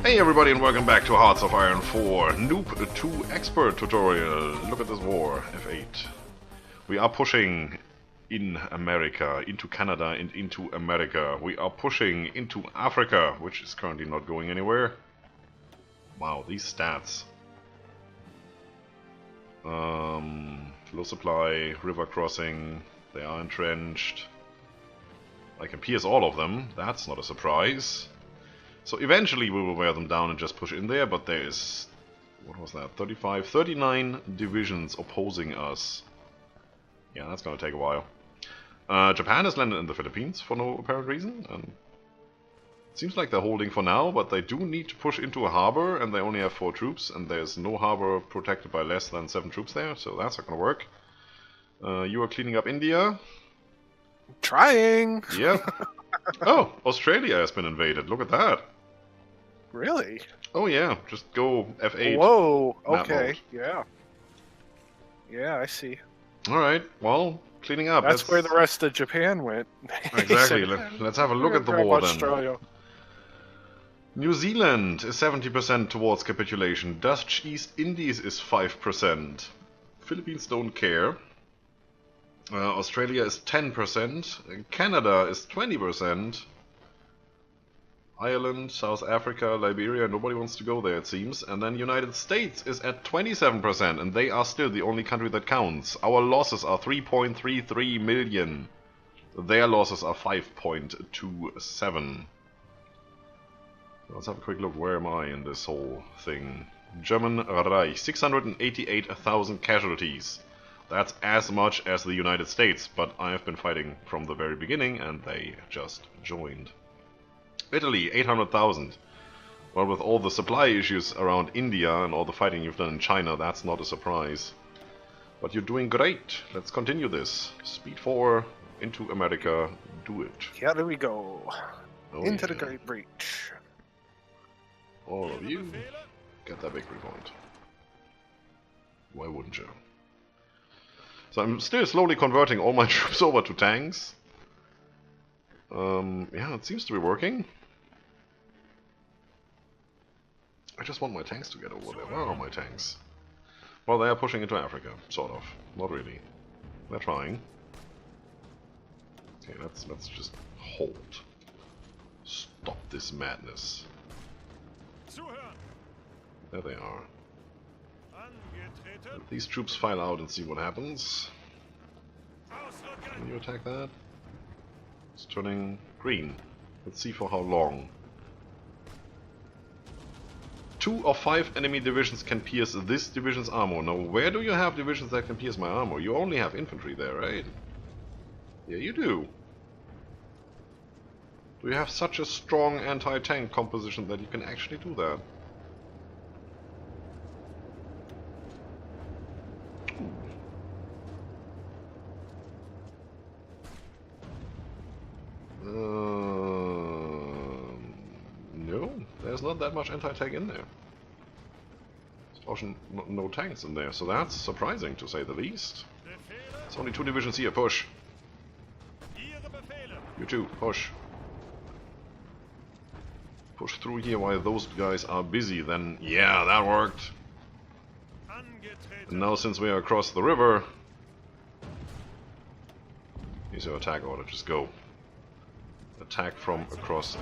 Hey everybody and welcome back to Hearts of Iron 4 Noob 2 Expert Tutorial. Look at this war, F8. We are pushing in America, into Canada and into America. We are pushing into Africa, which is currently not going anywhere. Wow, these stats. Low supply, river crossing, they are entrenched. I can pierce all of them, that's not a surprise. So eventually we will wear them down and just push in there, but there is, what was that, 39 divisions opposing us. Yeah, that's gonna take a while. Japan has landed in the Philippines for no apparent reason. It seems like they're holding for now, but they do need to push into a harbor, and they only have 4 troops, and there's no harbor protected by less than 7 troops there, so that's not gonna work. You are cleaning up India. Trying! Yeah. Oh, Australia has been invaded, look at that. Really? Oh yeah, just go F8. Whoa, okay, yeah. Yeah, I see. Alright, well, cleaning up. That's where the rest of Japan went. Exactly, let's have a look at the war then. Australia. New Zealand is 70% towards capitulation. Dutch East Indies is 5%. Philippines don't care. Australia is 10%. Canada is 20%. Ireland, South Africa, Liberia, nobody wants to go there it seems. And then United States is at 27%, and they are still the only country that counts. Our losses are 3.33 million. Their losses are 5.27. Let's have a quick look, where am I in this whole thing? German Reich, 688,000 casualties. That's as much as the United States, but I have been fighting from the very beginning and they just joined. Italy, 800,000. Well, with all the supply issues around India and all the fighting you've done in China, that's not a surprise. But you're doing great. Let's continue this. Speed 4 into America. Do it. Here we go. Oh, Into yeah. the Great Breach. All of you, get that victory point. Why wouldn't you? So I'm still slowly converting all my troops over to tanks. Yeah, it seems to be working. I just want my tanks to get over there. Where are my tanks? Well, they are pushing into Africa, sort of. Not really. They're trying. Okay, let's just hold. Stop this madness. There they are. Let these troops file out and see what happens. Can you attack that? It's turning green. Let's see for how long. 2 of 5 enemy divisions can pierce this division's armor. Now, where do you have divisions that can pierce my armor? You only have infantry there, right? Yeah, you do. Do you have such a strong anti-tank composition that you can actually do that? No, there's not that much anti-tank in there. There's also no tanks in there, so that's surprising to say the least. It's only 2 divisions here, push. You too, push. Push through here while those guys are busy, then yeah, that worked. And now since we are across the river, here's your attack order, just go. Attack from across,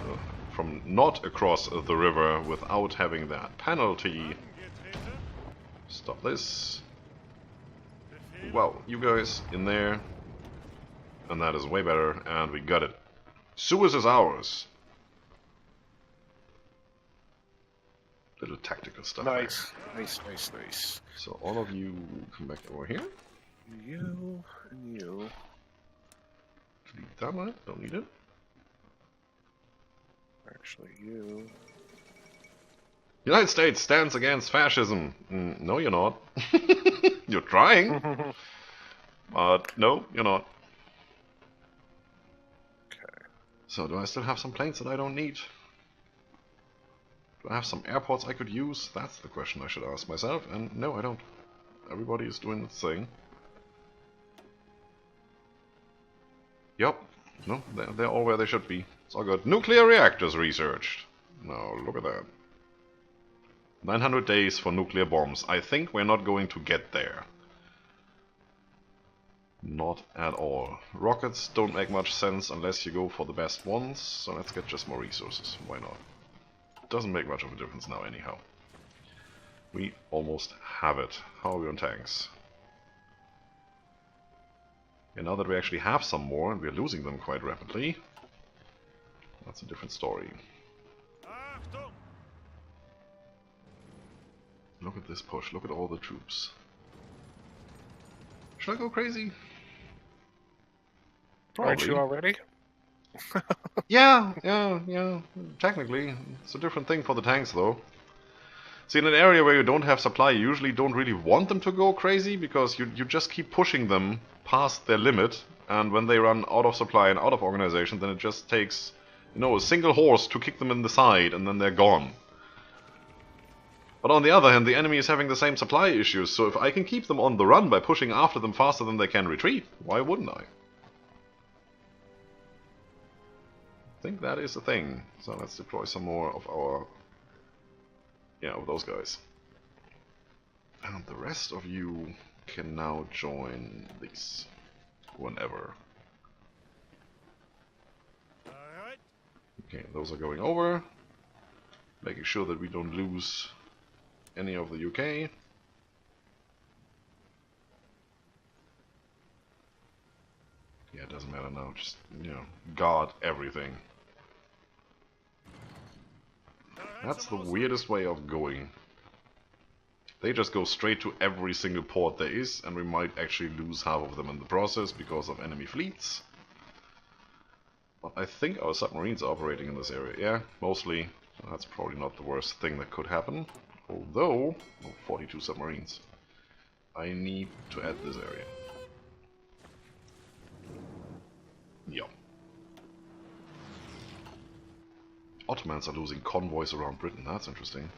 from not across the river without having that penalty. Stop this. Well, you guys in there, and that is way better, and we got it. Suez is ours. Little tactical stuff. Nice, nice. So all of you come back over here. You and you. Delete that one, don't need it. Actually, you. United States stands against fascism. No, you're not. You're trying. But no, you're not. Okay. So do I still have some planes that I don't need? Do I have some airports I could use? That's the question I should ask myself. And no, I don't. Everybody is doing its thing. Yup. No, they're all where they should be. It's all good. Nuclear reactors researched. Now, look at that. 900 days for nuclear bombs. I think we're not going to get there. Not at all. Rockets don't make much sense unless you go for the best ones, so let's get just more resources. Why not? Doesn't make much of a difference now anyhow. We almost have it. How are we on tanks? And now that we actually have some more, and we're losing them quite rapidly, that's a different story. Look at this push, look at all the troops. Should I go crazy? Probably. Aren't you already? Yeah. Technically. It's a different thing for the tanks though. See, in an area where you don't have supply, you usually don't really want them to go crazy, because you just keep pushing them past their limit, and when they run out of supply and out of organization, then it just takes, you know, a single horse to kick them in the side, and then they're gone. But on the other hand, the enemy is having the same supply issues, so if I can keep them on the run by pushing after them faster than they can retreat, why wouldn't I? I think that is the thing. So let's deploy some more of our... yeah, of those guys. And the rest of you can now join these. Whenever. Okay, those are going over. Making sure that we don't lose any of the UK. Yeah, it doesn't matter now, just, you know, guard everything. That's the weirdest way of going. They just go straight to every single port there is, and we might actually lose half of them in the process because of enemy fleets. But I think our submarines are operating in this area. Yeah, mostly. So that's probably not the worst thing that could happen. Although, oh, 42 submarines. I need to add this area. Yeah. Ottomans are losing convoys around Britain. That's interesting.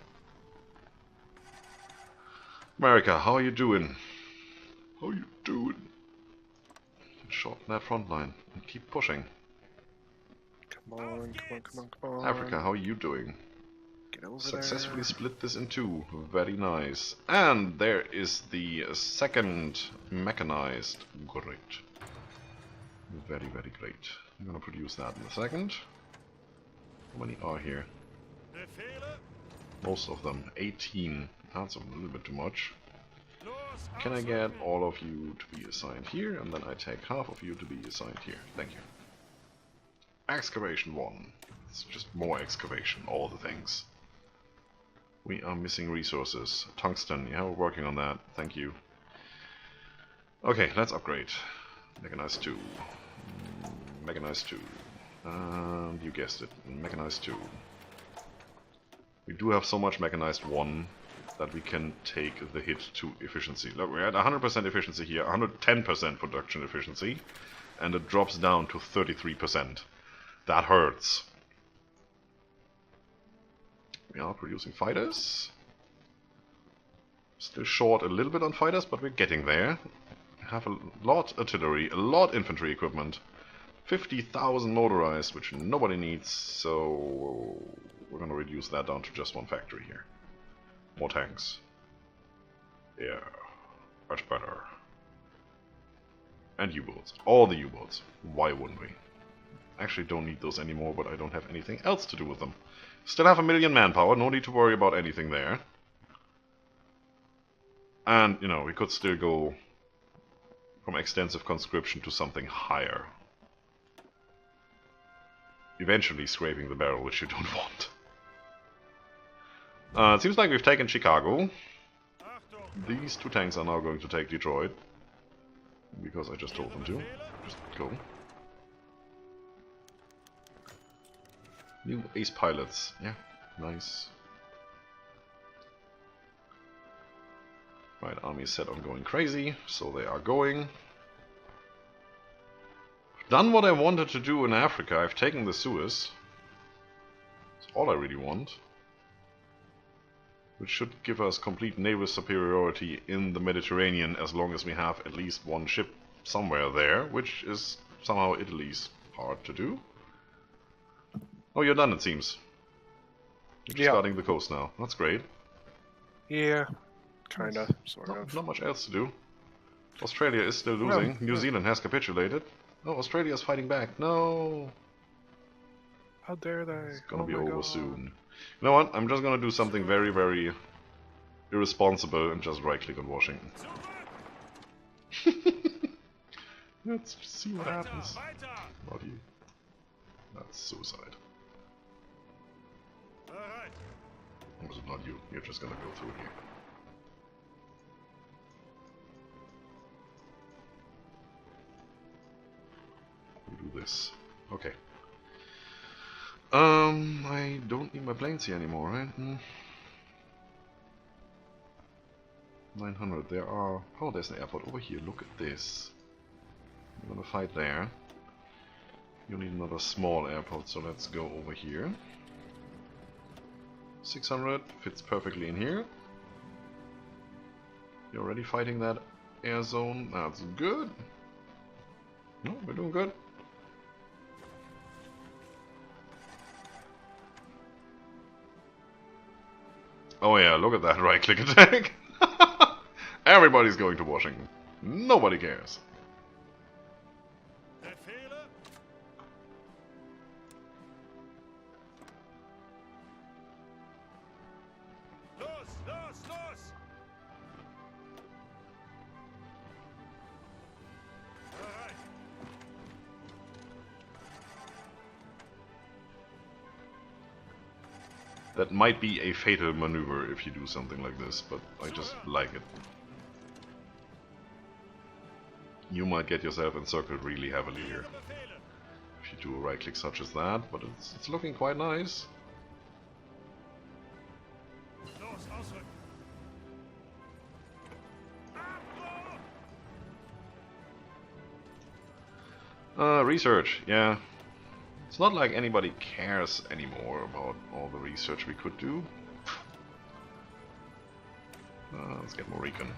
America, how are you doing? How are you doing? Shorten that front line and keep pushing. Come on. Africa, how are you doing? Get over Successfully there. split this in two. Very nice. And there is the second mechanized. Great. Very, very great. I'm gonna produce that in a second. How many are here? Most of them. 18. That's a little bit too much. Can I get all of you to be assigned here, and then I take half of you to be assigned here. Thank you. Excavation 1. It's just more excavation, all the things. We are missing resources. Tungsten, yeah, we're working on that. Thank you. Okay, let's upgrade. Mechanized 2. Mechanized 2. And you guessed it, Mechanized 2. We do have so much Mechanized 1 that we can take the hit to efficiency. Look, we're at 100% efficiency here, 110% production efficiency, and it drops down to 33%. That hurts. We are producing fighters. Still short a little bit on fighters, but we're getting there. We have a lot artillery, a lot infantry equipment. 50,000 motorized, which nobody needs, so we're gonna reduce that down to just one factory here. More tanks. Yeah, much better. And U-boats. All the U-boats. Why wouldn't we? Actually don't need those anymore, but I don't have anything else to do with them. Still have 1 million manpower, no need to worry about anything there. And, you know, we could still go from extensive conscription to something higher. Eventually scraping the barrel, which you don't want. It seems like we've taken Chicago. These two tanks are now going to take Detroit. Because I just told them to. Just go. New ace pilots. Yeah, nice. Right, army is set on going crazy, so they are going. Done what I wanted to do in Africa. I've taken the Suez. That's all I really want. Which should give us complete naval superiority in the Mediterranean as long as we have at least one ship somewhere there, which is somehow Italy's part to do. Oh, you're done, it seems. You're just guarding the coast now. That's great. Yeah, kinda, sort of. Not much else to do. Australia is still losing. New Zealand has capitulated. No, Australia is fighting back. No! How dare they? It's gonna be my over God. soon. You know what? I'm just gonna do something very, very irresponsible and just right-click on Washington. Let's see what happens. Not you. That's suicide. Also not you. You're just gonna go through here. You do this. Okay. I don't need my planes here anymore, right? 900. There are... Oh, there's an airport over here. Look at this. I'm gonna fight there. You need another small airport, so let's go over here. 600 fits perfectly in here. You're already fighting that air zone. That's good. No, we're doing good. Oh yeah, look at that right-click attack. Everybody's going to Washington. Nobody cares. That might be a fatal maneuver if you do something like this, but I just like it. You might get yourself encircled really heavily here if you do a right click such as that, but it's looking quite nice. Research, yeah. It's not like anybody cares anymore about all the research we could do. Let's get more recon.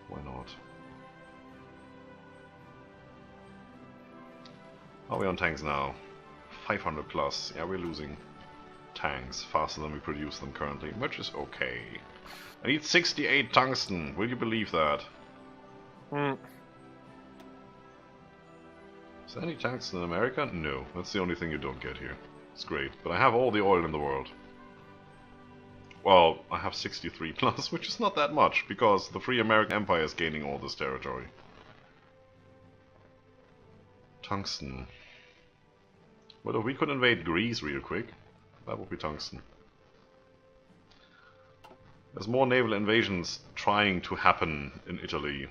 Why not? How are we on tanks now? 500 plus. Yeah, we're losing tanks faster than we produce them currently, which is okay. I need 68 tungsten. Will you believe that? Is there any tungsten in America? No, that's the only thing you don't get here. It's great, but I have all the oil in the world. Well, I have 63 plus, which is not that much, because the Free American Empire is gaining all this territory. Tungsten. Well, if we could invade Greece real quick, that would be tungsten. There's more naval invasions trying to happen in Italy.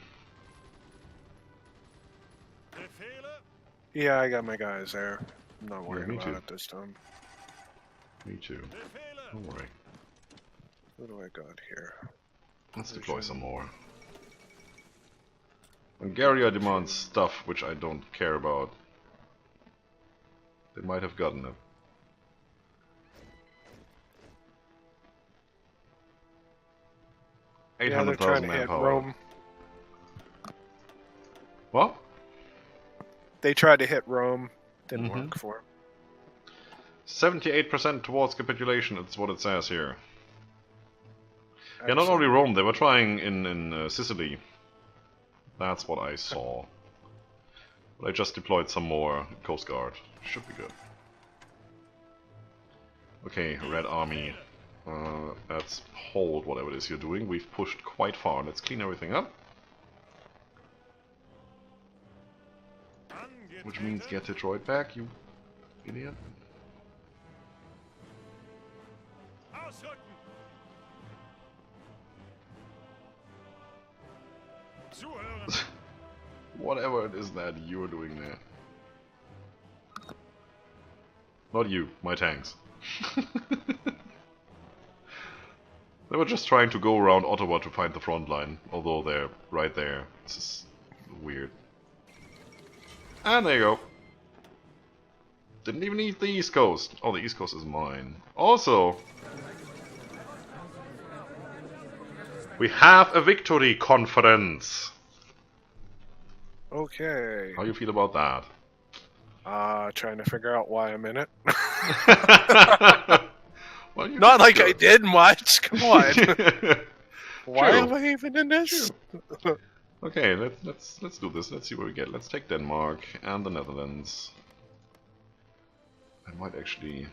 Yeah, I got my guys there. I'm not worried me about too. it this time. Me too. Don't worry. What do I got here? Let's deploy some more. Bulgaria demands stuff which I don't care about. They might have gotten it. Yeah, they're trying to hit manpower. Rome. What? They tried to hit Rome. Didn't work for them. 78% towards capitulation, that's what it says here. Excellent. Yeah, not only Rome, they were trying in Sicily. That's what I saw. But I just deployed some more Coast Guard. Should be good. Okay, Red Army. Let's hold whatever it is you're doing. We've pushed quite far. Let's clean everything up. Which means get Detroit back, you idiot. Whatever it is that you're doing there. Not you, my tanks. They were just trying to go around Ottawa to find the front line, although they're right there. This is weird. And there you go. Didn't even need the East Coast. Oh, the East Coast is mine. Also, we have a victory conference. Okay. How you feel about that? Trying to figure out why I'm in it. Well, you Not did like good. I did much. Come on. Why True. am I even in this? Okay, let's do this. Let's see what we get. Let's take Denmark and the Netherlands. I might actually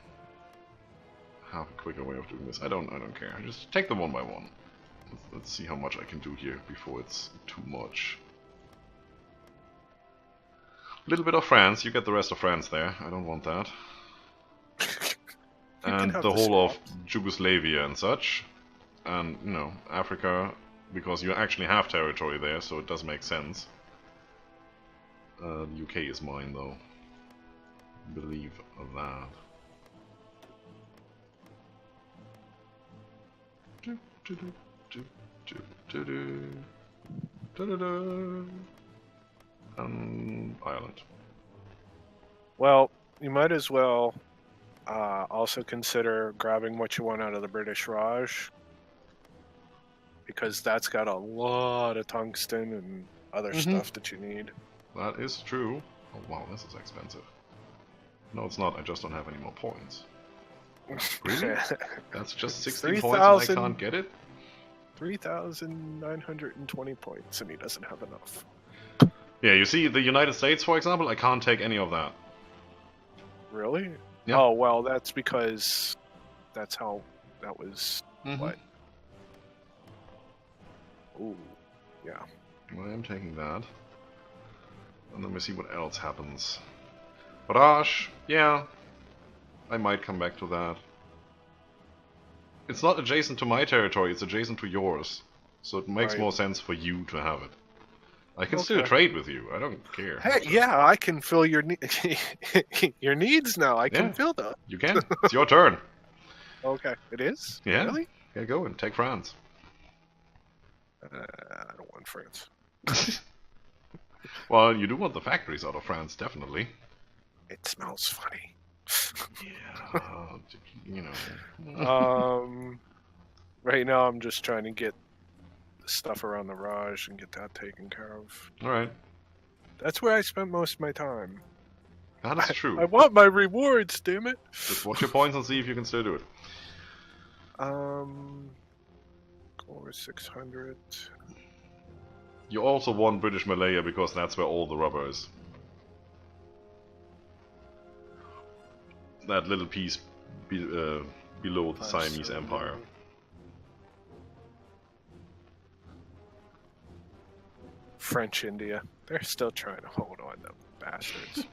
have a quicker way of doing this. I don't care. Just take them one by one. Let's see how much I can do here before it's too much. A little bit of France. You get the rest of France there. I don't want that. And the whole of Yugoslavia and such. And, you know, Africa, because you actually have territory there, so it does make sense. The UK is mine, though. Believe that. Ireland. Well, you might as well also consider grabbing what you want out of the British Raj, because that's got a lot of tungsten and other stuff that you need. That is true. Oh wow, this is expensive. No, it's not. I just don't have any more points. Really? That's just 16 points and I can't get it? 3,920 points, and he doesn't have enough. Yeah, you see, the United States, for example, I can't take any of that. Really? Yeah. Oh, well, that's because that's how that was. What? Ooh, yeah. Well, I am taking that. And let me see what else happens. Raj, yeah. I might come back to that. It's not adjacent to my territory, it's adjacent to yours. So it makes more sense for you to have it. I can still trade with you, I don't care. Hey, yeah, I can fill your your needs now. I can fill them. You can. It's your turn. Okay, it is? Yeah. Really? Yeah, go and take France. I don't want France. Well, you do want the factories out of France, definitely. It smells funny. Yeah, you know. Right now I'm just trying to get the stuff around the Raj and get that taken care of. Alright. That's where I spent most of my time. That is true. I want my rewards, damn it. Just watch your points and see if you can still do it. Core 600. You also want British Malaya because that's where all the rubber is. That little piece below the Siamese Empire. French India. They're still trying to hold on, them bastards.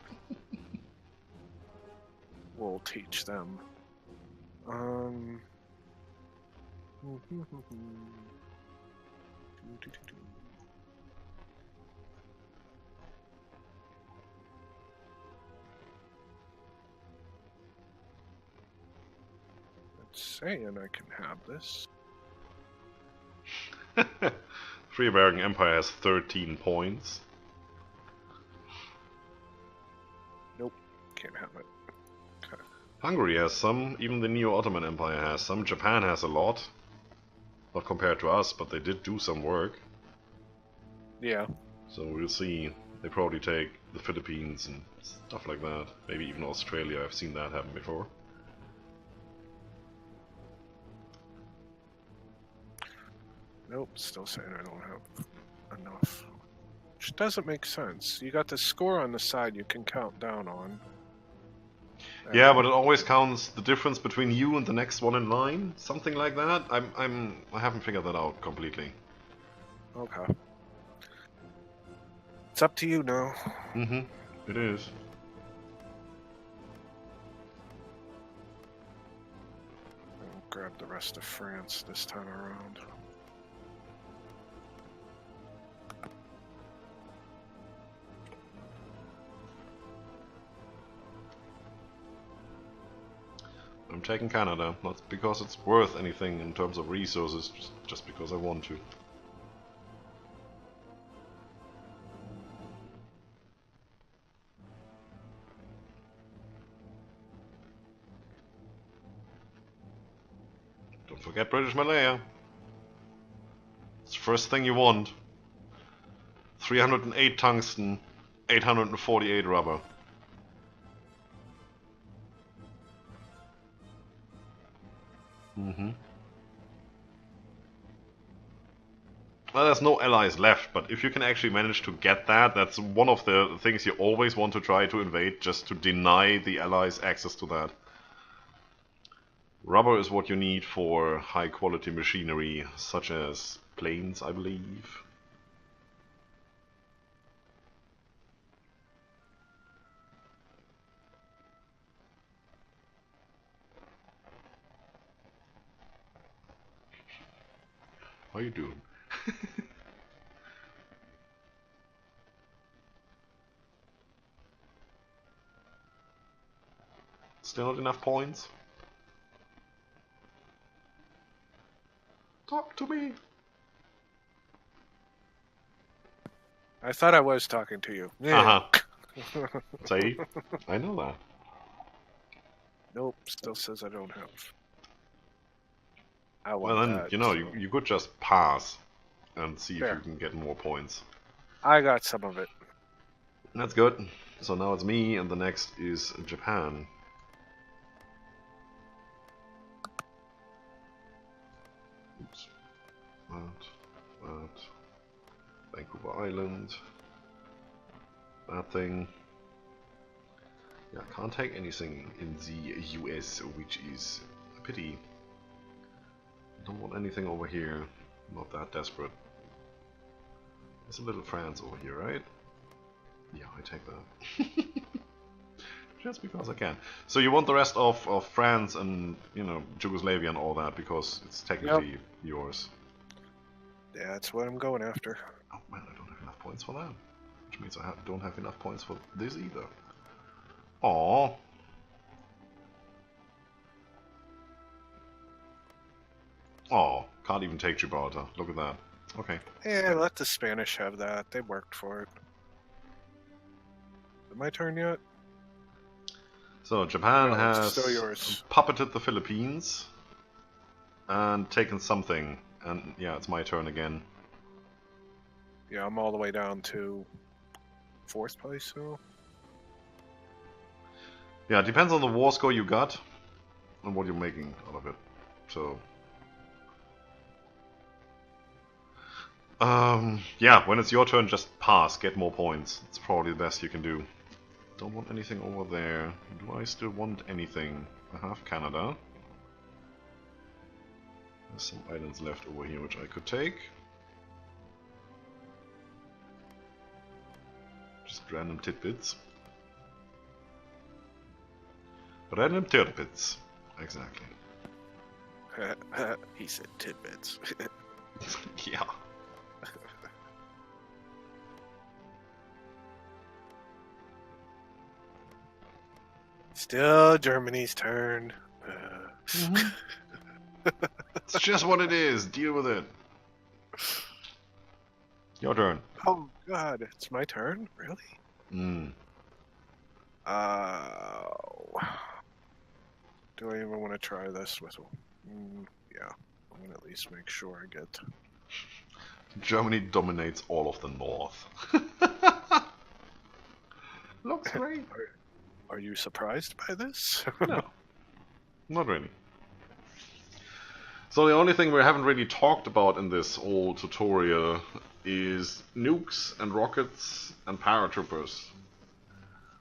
We'll teach them. Saying I can have this. Free American Empire has 13 points. Nope, can't have it. Okay. Hungary has some, even the Neo-Ottoman Empire has some. Japan has a lot. Not compared to us, but they did do some work. Yeah. So we'll see. They probably take the Philippines and stuff like that. Maybe even Australia, I've seen that happen before. Nope, still saying I don't have enough. Which doesn't make sense. You got the score on the side you can count down on. Yeah, but it always counts the difference between you and the next one in line. Something like that. I haven't figured that out completely. Okay. It's up to you now. It is. I'll grab the rest of France this time around. I'm taking Canada, not because it's worth anything in terms of resources, just because I want to. Don't forget British Malaya. It's the first thing you want. 308 tungsten, 848 rubber. Mm-hmm. Well, there's no allies left, but if you can actually manage to get that, that's one of the things you always want to try to invade, just to deny the allies access to that. Rubber is what you need for high quality machinery, such as planes, I believe. How you doing? Still not enough points? Talk to me! I thought I was talking to you. Uh-huh. See? I know that. Nope, still says I don't have. I Well want then, that, you know, so. you could just pass and see Fair. if you can get more points. I got some of it. That's good. So now it's me, and the next is Japan. Oops. That. Vancouver Island. That thing. Yeah, I can't take anything in the US, which is a pity. Don't want anything over here. Not that desperate. There's a little France over here, right? Yeah, I take that. Just because I can. So you want the rest of France and, you know, Yugoslavia and all that, because it's technically yours. Yeah, that's what I'm going after. Oh man, I don't have enough points for that. Which means I don't have enough points for this either. Aww. Oh, can't even take Gibraltar. Look at that. Okay. Yeah, let the Spanish have that. They worked for it. Is it my turn yet? So Japan No, it's has still yours. puppeted the Philippines and taken something. And yeah, it's my turn again. Yeah, I'm all the way down to 4th place, so. Yeah, it depends on the war score you got and what you're making out of it. So yeah, when it's your turn, just pass, get more points. It's probably the best you can do. Don't want anything over there. Do I still want anything? I have Canada. There's some islands left over here which I could take. Just random tidbits. Random tidbits. Exactly. He said tidbits. Yeah. Still Germany's turn. It's just what it is. Deal with it. Your turn. Oh god, it's my turn? Really? Mm. Do I even want to try this with... yeah, I'm going to at least make sure I get... Germany dominates all of the north. Looks great. Are you surprised by this? No. Not really. So the only thing we haven't really talked about in this whole tutorial is nukes and rockets and paratroopers.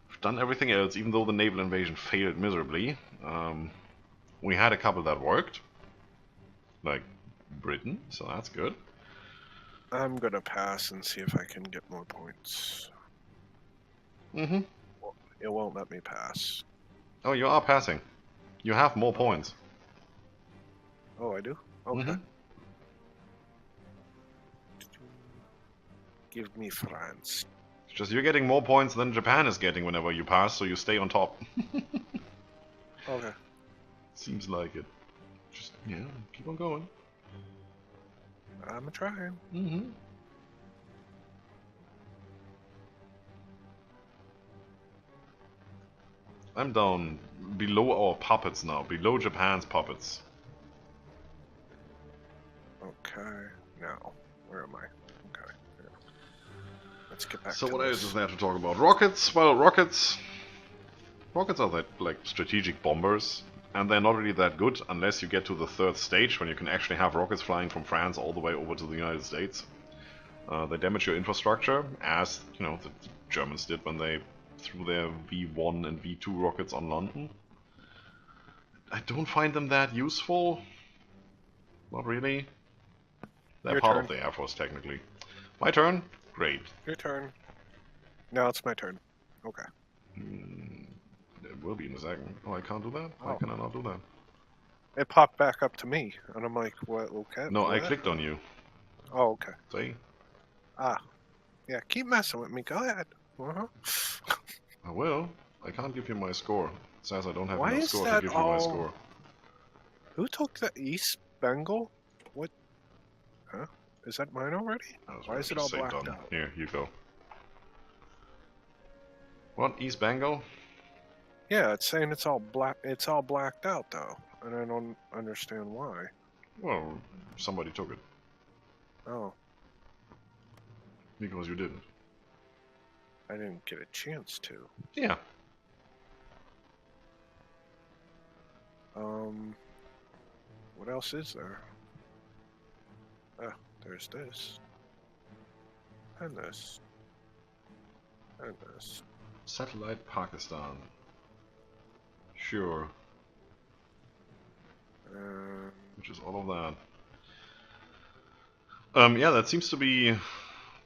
We've done everything else, even though the naval invasion failed miserably. We had a couple that worked, like Britain, so that's good. I'm gonna pass and see if I can get more points. Mm-hmm. It won't let me pass. Oh, you are passing. You have more points. Oh, I do? Okay. Mm-hmm. Give me France. It's just you're getting more points than Japan is getting whenever you pass, so you stay on top. Okay. Seems like it. Just, yeah, keep on going. I'm trying. Mm-hmm. I'm down below our puppets now, below Japan's puppets. Okay. Now, where am I? Okay. Here. Let's get back So to what this. else is there to talk about? Rockets? Well, rockets are like strategic bombers. and they're not really that good unless you get to the third stage, when you can actually have rockets flying from France all the way over to the United States. They damage your infrastructure, as the Germans did when they threw their V1 and V2 rockets on London. I don't find them that useful. Not really. They're part of the Air Force, technically. My turn? Great. Your turn. Now it's my turn. Okay. It will be in a second. Oh, I can't do that? Why Oh. can I not do that? It popped back up to me, and I'm like, what? Okay. No, what? I clicked on you. Oh, okay. See? Ah. Yeah, keep messing with me. Go ahead. I will. I can't give you my score. It says I don't have Why enough is score to that give you my all- score. Who took the East Bengal? What? Huh? Is that mine already? Why is it all blacked out? Here, you go. What? East Bengal? Yeah, it's saying it's all black. It's all blacked out though, and I don't understand why. Well, somebody took it. Oh, Because you didn't. I didn't get a chance to. Yeah. What else is there? Ah, there's this. And this. And this. Satellite Pakistan. Sure. Which is all of that. Yeah, that seems to be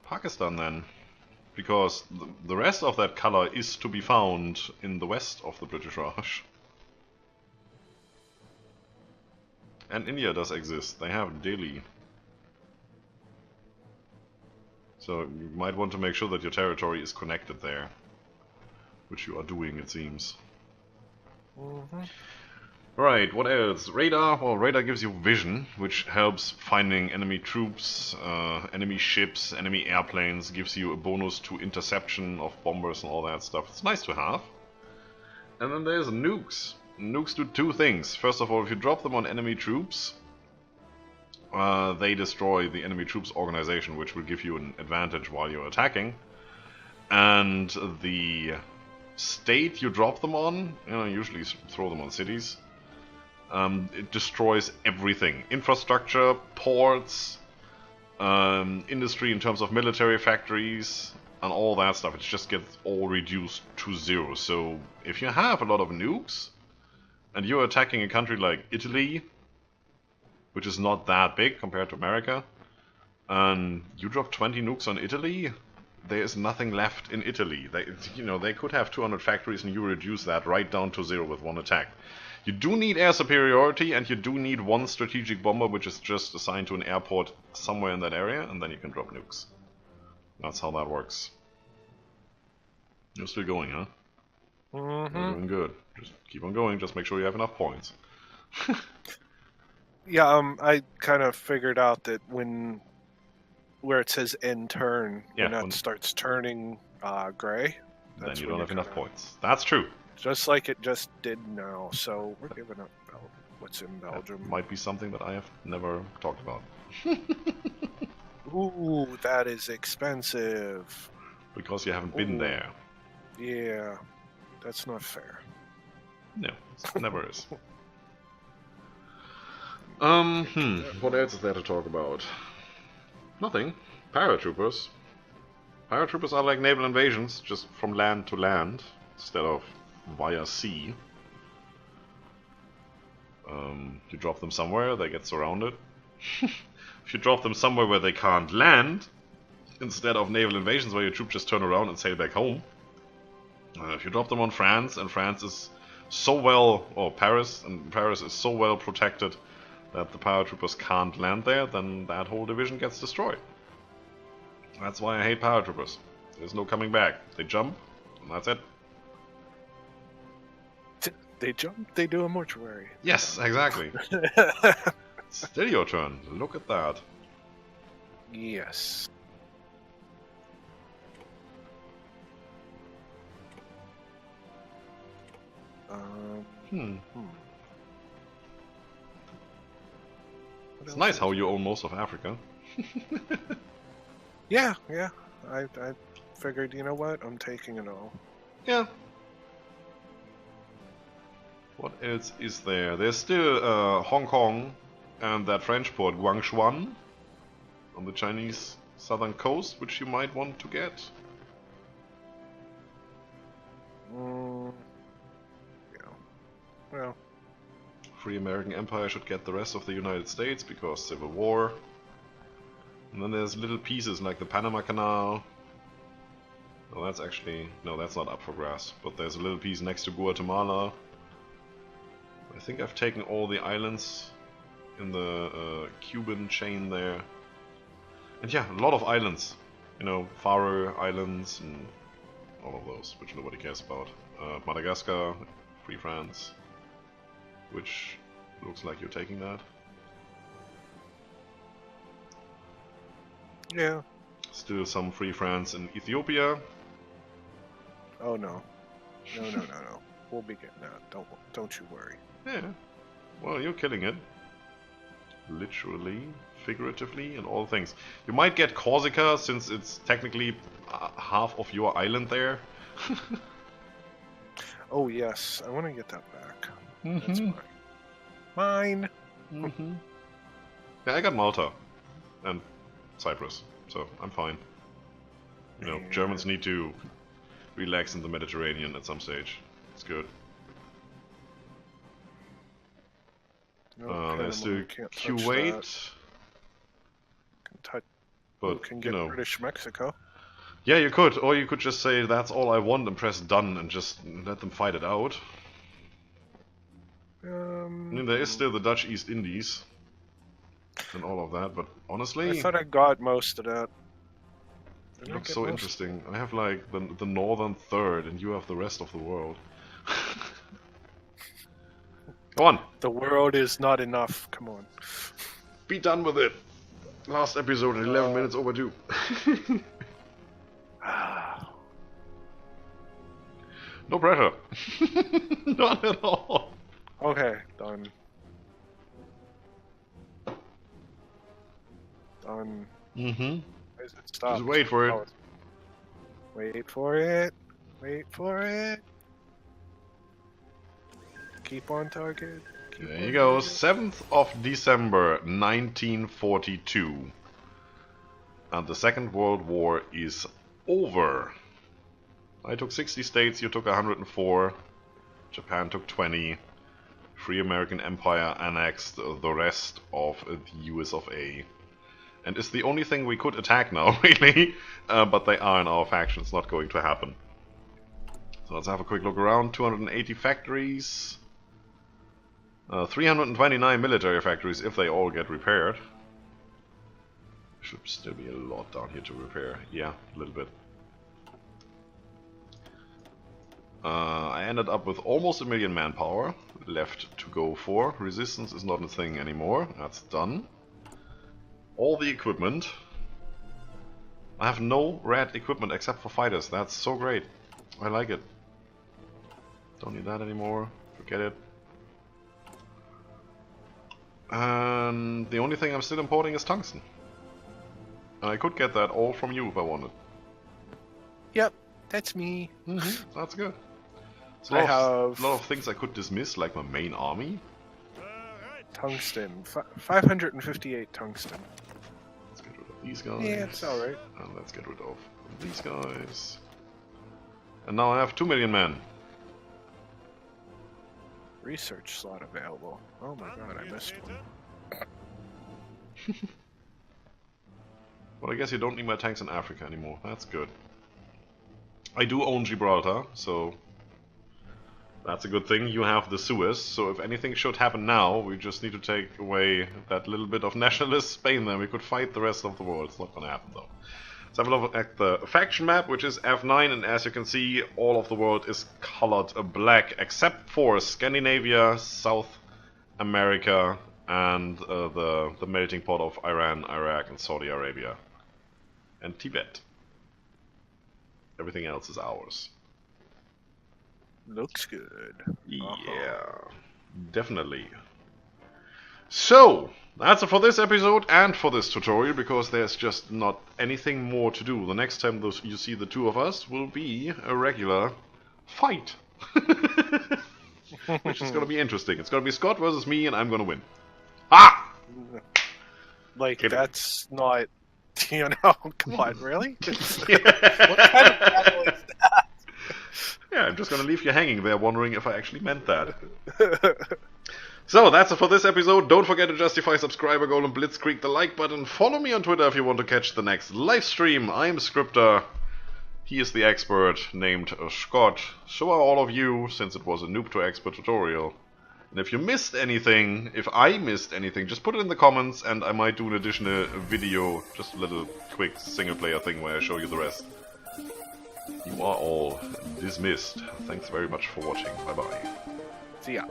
Pakistan then. Because the rest of that color is to be found in the west of the British Raj. And India does exist. They have Delhi. So you might want to make sure that your territory is connected there. Which you are doing, it seems. Mm-hmm. Right, what else? Radar. Well, radar gives you vision, which helps finding enemy troops, enemy ships, enemy airplanes, gives you a bonus to interception of bombers and all that stuff. It's nice to have. And then there's nukes. Nukes do two things. First of all, if you drop them on enemy troops, they destroy the enemy troops organization, which will give you an advantage while you're attacking. And the state you drop them on, usually throw them on cities, it destroys everything. Infrastructure, ports, industry in terms of military factories, and all that stuff. It just gets all reduced to zero. So if you have a lot of nukes, and you're attacking a country like Italy, which is not that big compared to America, and you drop 20 nukes on Italy, there is nothing left in Italy. They could have 200 factories and you reduce that right down to zero with one attack. You do need air superiority, and you do need one strategic bomber, which is just assigned to an airport somewhere in that area, and then you can drop nukes. That's how that works. You're still going, huh? Mm-hmm. You're doing good. Just keep on going, just make sure you have enough points. Yeah, I kind of figured out that where it says end turn, when that starts turning gray, then you don't have enough points. That's true. Just like it just did now, so we're giving up what's in Belgium. That might be something that I have never talked about. Ooh, that is expensive. Because you haven't been there. Yeah, that's not fair. No, it never is. What else is there to talk about? Nothing. Paratroopers. Paratroopers are like naval invasions, just from land to land, instead of via sea. You drop them somewhere, they get surrounded. If you drop them somewhere where they can't land, instead of naval invasions where your troops just turn around and sail back home. If you drop them on France, and France is so well, or Paris, and Paris is so well protected that the paratroopers can't land there, then that whole division gets destroyed. That's why I hate paratroopers. There's no coming back. They jump, and that's it. They jump, they do a mortuary. Yes, exactly. Still your turn. Look at that. Yes. It's nice how you own most of Africa. Yeah. I figured, you know what? I'm taking it all. Yeah. What else is there? There's still Hong Kong and that French port Guangchuan on the Chinese southern coast, which you might want to get. Yeah. Well. Free American Empire should get the rest of the United States because Civil War. And then there's little pieces like the Panama Canal. No, that's actually... no, that's not up for grabs. But there's a little piece next to Guatemala. I think I've taken all the islands in the Cuban chain there. And yeah, a lot of islands. You know, Faroe Islands and all of those, which nobody cares about. Madagascar, Free France, which looks like you're taking that. Yeah. Still some Free France in Ethiopia. Oh no. No. We'll be getting that. Don't you worry. Yeah. Well, you're killing it. Literally, figuratively, and all things. You might get Corsica, since it's technically half of your island there. Oh yes, I want to get that back. That's mine. Mine! Yeah, I got Malta. And Cyprus, so I'm fine. You know, Germans need to relax in the Mediterranean at some stage. It's good. There's still Kuwait. But can get British Mexico. Yeah, you could, or you could just say that's all I want and press done and just let them fight it out. I mean, there is still the Dutch East Indies and all of that, but honestly, I thought I got most of that. It looks so interesting. I have like the northern third, and you have the rest of the world. Come on! The world is not enough. Come on. Be done with it. Last episode, 11 minutes overdue. No pressure. Not at all. Okay, done. Done. Where is it? Stop. Just wait for it. Oh, wait for it. Wait for it. Keep on target. There you go. 7th of December, 1942. And the Second World War is over. I took 60 states, you took 104. Japan took 20. Free American Empire annexed the rest of the US of A. And it's the only thing we could attack now, really. But they are in our faction, it's not going to happen. So let's have a quick look around. 280 factories. 329 military factories if they all get repaired. Should still be a lot down here to repair. Yeah, a little bit. I ended up with almost 1 million manpower left to go for. Resistance is not a thing anymore. That's done. All the equipment. I have no red equipment except for fighters. That's so great. I like it. Don't need that anymore. Forget it. And the only thing I'm still importing is tungsten. And I could get that all from you if I wanted. Yep, that's me. That's good. So I have a lot of things I could dismiss, like my main army. Tungsten. 558 tungsten. Let's get rid of these guys. Yeah, it's alright. And let's get rid of these guys. And now I have 2 million men. Research slot available. Oh my god, I missed one. Well, I guess you don't need my tanks in Africa anymore. That's good. I do own Gibraltar, so that's a good thing. You have the Suez, so if anything should happen now, we just need to take away that little bit of nationalist Spain there. We could fight the rest of the world. It's not gonna happen though. Let's have a look at the faction map, which is F9, and as you can see, all of the world is colored black, except for Scandinavia, South America, and the melting pot of Iran, Iraq, and Saudi Arabia. And Tibet. Everything else is ours. Looks good. Yeah, definitely. So, that's it for this episode and for this tutorial, because there's just not anything more to do. The next time you see the two of us will be a regular fight. which is gonna be interesting. It's gonna be Scott versus me, and I'm gonna win. Ah! Like, Get it. that's not, you know, come on, really? What kind of battle is that? Yeah, I'm just gonna leave you hanging there wondering if I actually meant that. So, that's it for this episode. Don't forget to justify subscriber goal and blitzkrieg the like button. Follow me on Twitter if you want to catch the next live stream. I'm Scryptar. He is the expert named Scott. So are all of you, since it was a noob to expert tutorial. And if you missed anything, if I missed anything, just put it in the comments and I might do an additional video, just a little quick single player thing where I show you the rest. You are all dismissed. Thanks very much for watching. Bye bye. See ya.